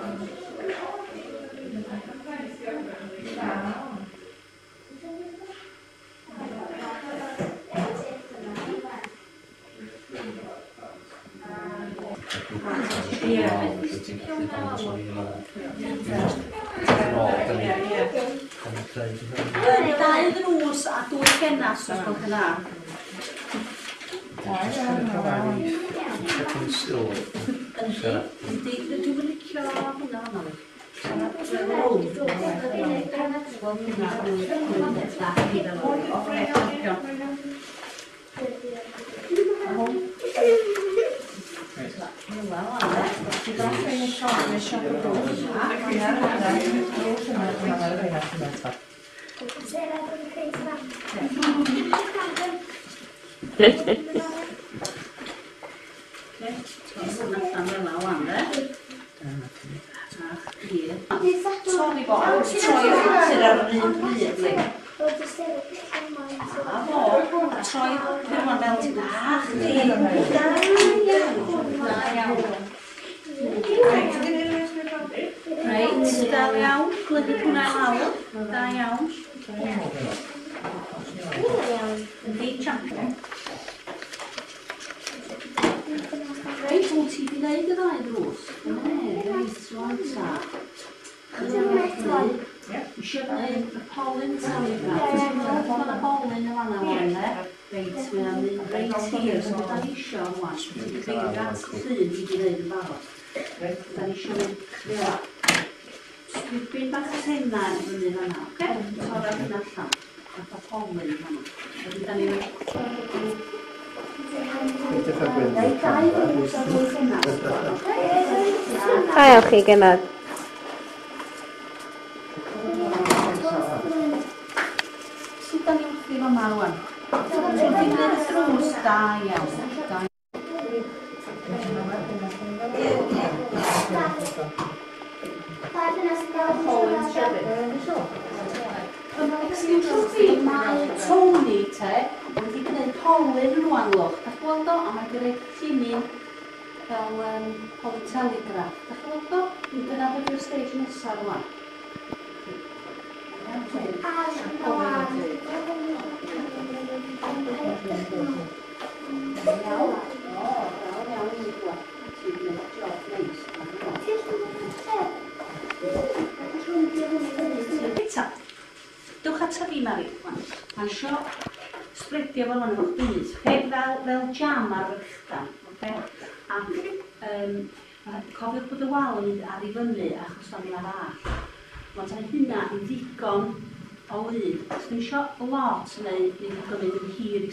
Dau ddrws a dwy genas os gwelwch yn dda. Yndi, dwi'n licio hwnna hwnna. Torri bo, troi ar yr un bryd. Troi rwan fel ti bach. Reit, dal iawn, glygu hwnna i lawr. Da iawn. Yndi, champion. Reit, wyt ti wedi gwneud y ddau drws? Reit, rwan ta. Eisiau gwneud y polyn telegraph. Mae'n y polyn y fanna wan, ne? Reit, mae'n mynd reit hir. So, da ni eisiau rwan. Ti'n gwneud at llun i gwneud yn barod. Da ni eisiau mynd fel. Sgripyn bach tenna i fyny fanna, oce? Torra hynna allan. Fatha polyn fanna. Wedyn da ni... Hael chi gynnar. Sut da ni'n wrthi fo ma rwan? Ti'n gwneud y drws da iawn. Excuse me, mae Tony te wedi gwneud polyn rwan loch. Dach chi'n gweld o? A mae'n gwneud tinin fel polyn telegraph. Dach chi'n gweld o? Dyna fe yw'r stage nesaf rwan. Dewch at y fi, Mari. Mae'n sio spredio fel hwn o'ch byd. Fel jam ar yr ychdan. Ac cofiwch bod y wal yn mynd ar ei fyny achos da ni'n arall. Mae'n ta'n hynna yn ddigon o lyd. Os dwi'n sio lot neu ni'n gymryd yn hir i